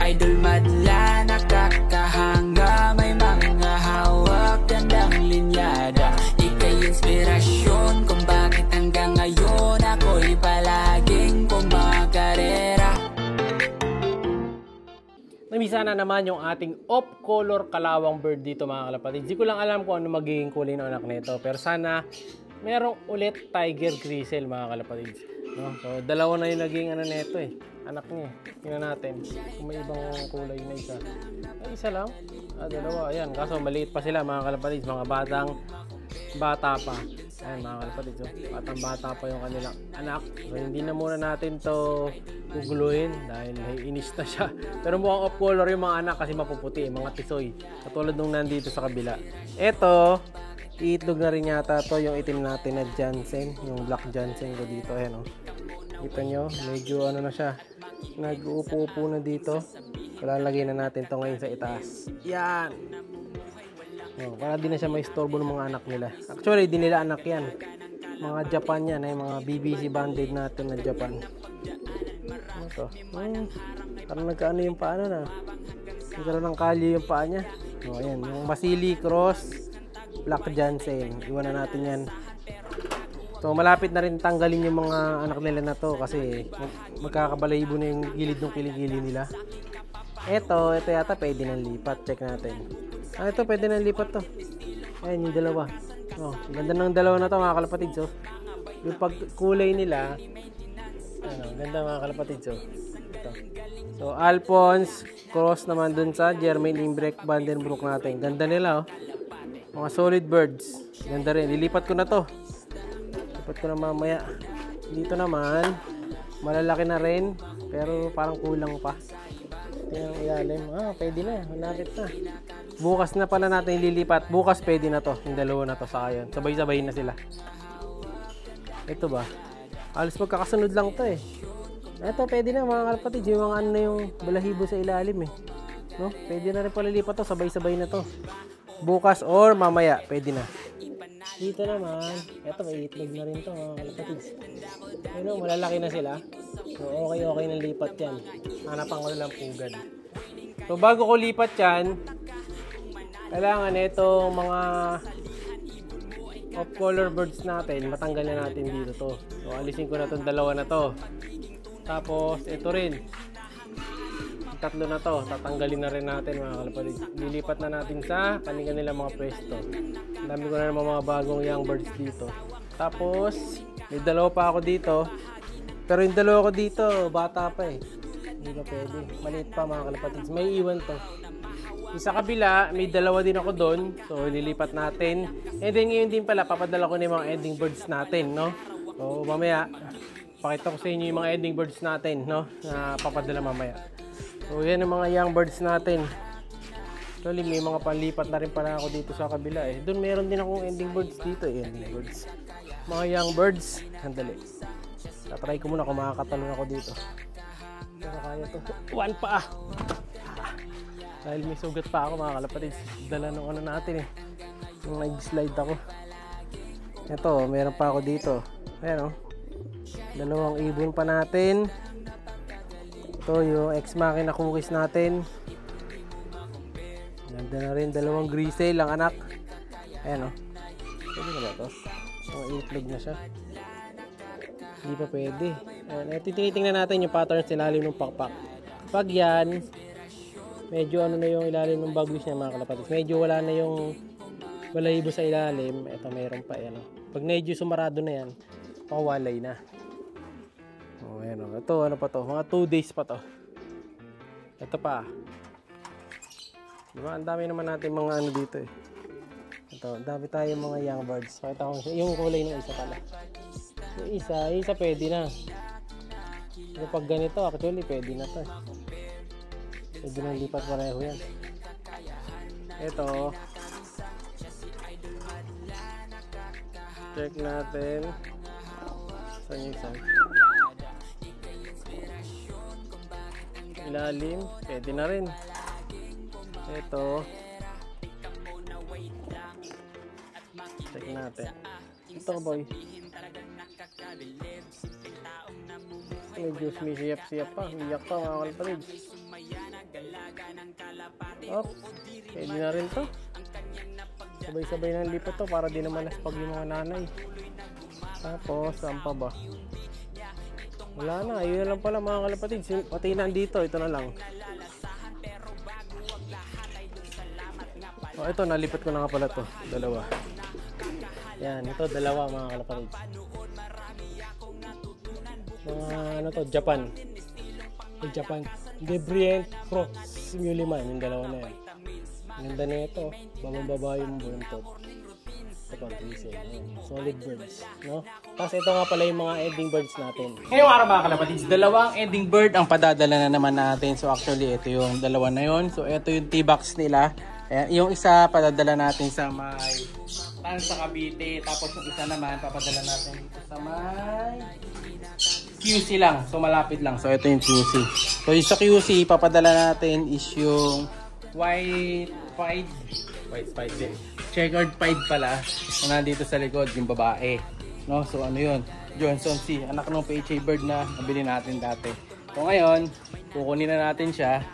idol madla, nakakahanga, may mga hawak, gandang linyada. Ika'y inspirasyon kung bakit hanggang ngayon ako'y palaging kumakarera. Namisa na naman yung ating off-color kalawang bird dito mga kalapatid. Di ko lang alam kung ano magiging kulay ng anak nito. Pero sana merong ulit tiger grizzle mga kalapatid. No? So dalawa na yung naging ano nito eh. Anak niya. Tingnan natin kung may ibang kulay na isa. Ay, isa lang. Dalawa. Ayan. Kaso maliit pa sila mga kalapatid. Mga bata pa. Ayan mga kalapatid. So, bata pa yung kanilang anak. So hindi na muna natin to guguluhin dahil inis na siya. Pero mukhang off color yung mga anak kasi mapuputi. Mga tisoy. Katulad nung nandito sa kabila. Eto. Iitlog na rin yata to yung itim natin na Jansen. Yung black Jansen ko dito. Ayan o. Kita nyo. Medyo ano na siya. Nag-uupo-upo na dito. Palalagay na natin to ngayon sa itaas. Yan. Para di na siya maistorbo ng mga anak nila. Actually, di nila anak yan. Mga Japan yan. Mga BBC banded natin na Japan. Ano to? Parang nagkaano yung paa na. Nagkaroon ng kalyo yung paa niya. Ayan. Yung Masili Cross Black Jansen. Iwan na natin yan. So malapit na rin tanggalin yung mga anak nila na to kasi magkakabalahibo na yung gilid ng kilikili nila. Ito yata pwede nang lipat. Check natin. Ito pwede nang lipat to. Ayan yung dalawa. Ganda ng dalawa na to mga kalapatid. So yung pagkulay nila ganda mga kalapatid. So ito. So Alphonse cross naman dun sa Jermaine Imbrek Vandenbroek natin. Ganda nila mga solid birds. Ganda rin. Lilipat ko na to. Lipat ko na mamaya. Dito naman malalaki na rin pero parang kulang pa. Ito yung ilalim. Pwede na. Malapit na. Bukas na pala natin ililipat. Bukas pwede na to. Yung dalawa na to sa ayon. Sabay-sabay na sila. Ito ba? Alos magkakasunod lang to eh. Ito pwede na mga kalapatid. Yung mga ano na yung balahibo sa ilalim eh. No? Pwede na rin pala lipat to. Sabay-sabay na to. Bukas or mamaya. Pwede na. Dito naman. Ito may itlog na rin to mga kalapatid. Ano, malalaki na sila. So okay na lipat yan. Hanapan ko na lang pugad. So bago ko lipat yan, kailangan itong mga off color birds natin, matanggal na natin dito to. So alisin ko na itong dalawa na to. Tapos ito rin. Tatlo na to, tatanggalin na rin natin mga kalapatid. Lilipat na natin sa kanila mga pwesto. Ang dami ko na naman mga bagong young birds dito. Tapos may dalawa pa ako dito. Pero yung dalawa ko dito, bata pa eh. Hindi na pwede. Maliit pa mga kalapatid. May iwan to. Sa kabila, may dalawa din ako doon. So, lilipat natin. And then, ngayon din pala, papadala ko na yung mga ending birds natin, no? So, mamaya, pakita ko sa inyo yung mga ending birds natin, no? Na papadala mamaya. So, yan yung mga young birds natin. Actually, may mga panlipat na rin pala ako dito sa kabila, eh. Doon, meron din akong ending birds dito, eh. Ending birds. Mga young birds. Handali. Tatry ko muna kung makakatalon ako dito. Pero kaya to. One pa! Dahil may sugat pa ako mga kalapatid. Dala nung ano natin eh. Nung nag-slide ako. Ito, meron pa ako dito. Ayan o. Dalawang ibon pa natin. Ito yung ex-machina cookies natin. Ganda na rin. Dalawang grizzle ang anak. Ayan o. Pwede na ba ito? Mga itlog na siya. Hindi pa pwede. Ayan. Titingnan natin yung pattern sa ilalim ng pakpak. Pag yan, medyo ano na yung ilalim ng bagwis niya mga kalapatid. Medyo wala na yung balahibo sa ilalim. Ito mayroon pa yan. Pag medyo sumarado na yan, pakawalay na. Ayan o. Ito ano pa to? Mga 2 days pa to. Ito pa. Diba? Ang dami naman natin mga ano dito eh. Ito. Ang dami tayong mga young birds. Pakita ko yung kulay ng isa pala. Yung isa pwede na. Pero pag ganito actually pwede na to eh. Pwede nang lipat pareho yan. Ito. Check natin. Saan yung isa? Ilalim. Pwede na rin. Ito. Check natin. Ito boy. Medyo sumisiyap-siyap pa. Iyak pa mga kalapatid. Oh, pwede na rin to. Sabay-sabay ng lipat to para di naman naspag yung mga nanay. Tapos, saan pa ba? Wala na, yun na lang pala mga kalapatid. Pati nandito, ito na lang. Oh, ito, nalipat ko na nga pala to. Dalawa. Yan, ito dalawa mga kalapatid. Ano to, Japan. Japan. Debrient Pro Simuliman, yung dalawa na yan. Ganda na ito. Bababa yung buntot. Ito, solid birds, no? Tapos ito nga pala yung mga ending birds natin. Ngayong araw mga kalapatids, dalawang ending bird ang padadala na naman natin. So actually, ito yung dalawa na yun. So ito yung T-box nila. Yung isa padadala natin sa may Tansa Cavite. Tapos yung isa naman papadala natin dito sa may QC lang. So malapit lang. So ito yung QC. So yung sa QC papadala natin is yung white pied din. Checkered pied pala. Na nandito sa likod yung babae. No? So ano yun? Johnson C. Anak ng PHA bird na nabili natin dati. So ngayon, kukunin na natin siya.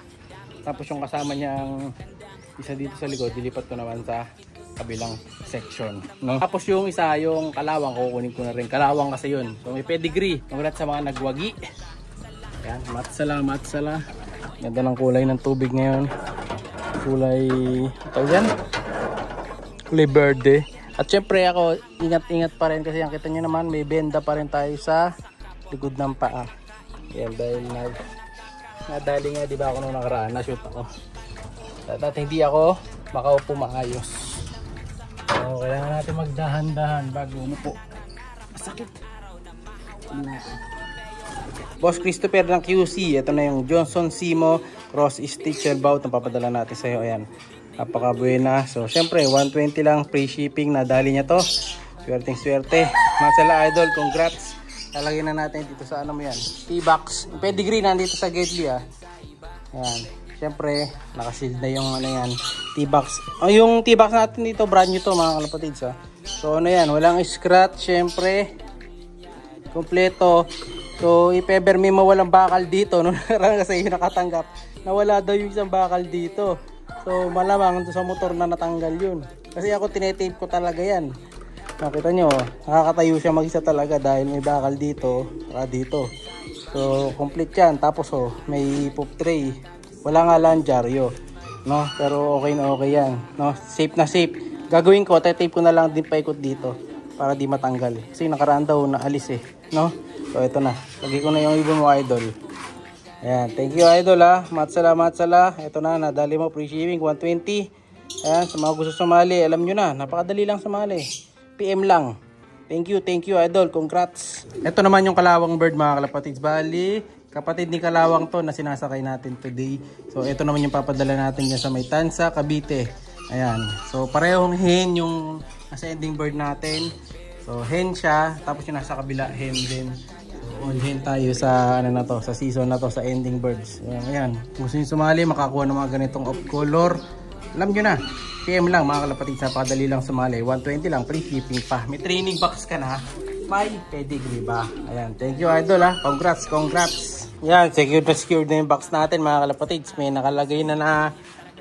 Tapos yung kasama niyang isa dito sa likod, dilipat ko naman sa kabilang section. No? Tapos yung isa, yung kalawang, kukunin ko na rin. Kalawang kasi yun. So may pedigree. Congrats sa mga nagwagi. Ayan, matsala. Ganda ng kulay ng tubig ngayon. Kulay, ito yan. Kulay verde. At syempre ako, ingat-ingat pa rin kasi ang kita nyo naman, may benda pa rin tayo sa likod ng paa. Ayan, dahil nadali nga, di ba ako nung nakaraan, na-shoot ako. At hindi ako makaupo maayos. So, kailangan natin magdahan-dahan bago umupo. Masakit. Boss Christopher ng QC. Ito na yung Johnson Simo Cross Stitch Elbow. Itong papadala natin sa iyo. Ayan. Napaka-buena. So, syempre, 120 lang free shipping. Nadali niya to. Swerteng-swerte. Masala Idol, congrats. Lalagyan na natin dito sa ano mo yan. T-box. Yung pedigree nandito sa Gately ah. Ayan. Syempre, nakasealed na yung ano yan. T-box. Oh, yung T-box natin dito, brand new to mga kalapatids ha. So, ano yan. Walang scratch. Syempre, kompleto. So, if ever may mawalang bakal dito, no, kasi yung nakatanggap, nawala daw yung isang bakal dito. So, malamang sa motor na natanggal yun. Kasi ako, tinetape ko talaga yan. Nakita nyo, nakakatayo siya mag-isa talaga dahil may bakal dito, dito. So, complete yan. Tapos, oh, may poop tray. Wala nga lang dyaryo, no? Pero okay na okay yan, no? Safe na safe. Gagawin ko, tape ko na lang din paikot dito para di matanggal. Kasi nakaraan daw na alis eh, no? So, ito na. Lagay ko na yung ibon mo, Idol. Ayan. Thank you, Idol, ha. Matsala. Ito na. Nadali mo. Free shipping. 120. Ayan. Sa mga gusto sumali, alam nyo na. Napakadali lang sumali. PM lang. Thank you, Idol. Congrats. Ito naman yung kalawang bird, mga kalapatids. Bali, kapatid ni kalawang to na sinasakay natin today. So, ito naman yung papadala natin yan sa may Tansa, Cavite. Ayan. So, parehong hen yung nasa ending bird natin. So, hen siya. Tapos yung nasa kabila, hen din. All hen tayo sa ano na to, sa season na to, sa ending birds. Ayan, kung gusto nyo sumali, makakuha ng mga ganitong off color. Alam nyo na, PM lang mga kalapatid, sa padali lang sumali. 120 lang, free shipping pa. May training box ka na, may pedigree ba? Ayan, thank you Idol ha. Congrats. Ayan, secured na yung box natin mga kalapatids. May nakalagay na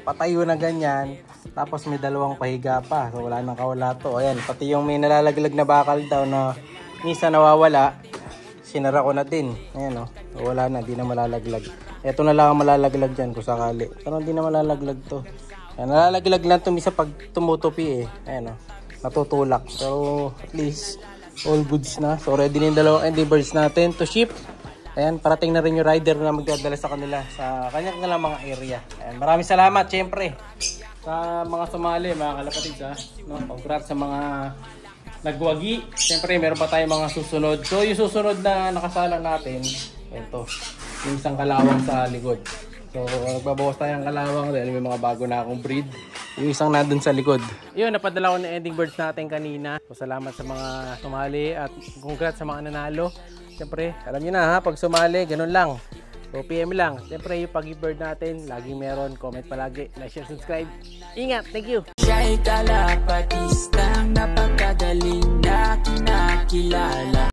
patayo na ganyan. Tapos may dalawang pahiga pa. So wala nang kawala to. Ayan, pati yung may nalalaglag na bakal daw na minsan nawawala. Sinara ko na din. Ayan o. Wala na. Di na malalaglag. Ito na lang ang malalaglag dyan kung sakali. Pero hindi na malalaglag to. Ayan, nalalaglag lang to misa pag tumutupi eh. Ayan o. Natutulak. So at least all goods na. So ready na yung dalawang ending birds natin to ship. Ayan. Parating na rin yung rider na magdadala sa kanila sa kanyang mga area. Ayan. Maraming salamat syempre sa mga sumali mga kalapatids ha. No? Congrats sa mga nagwagi. Siyempre, meron pa tayong mga susunod. So, yung susunod na nakasalang natin, ito, yung isang kalawang sa likod. So, nagbabawas tayo ng kalawang dahil may mga bago na akong breed. Yung isang nandun sa likod. Yun, napadala ko na ending birds natin kanina. So, salamat sa mga sumali at congrats sa mga nanalo. Siyempre, alam nyo na ha, pag sumali, ganun lang. So, PM lang. Siyempre, yung pag-bird natin, laging meron. Comment palagi. Like, share, subscribe. Ingat. Thank you. Siya'y kalapatistang napakagaling na kinakilala.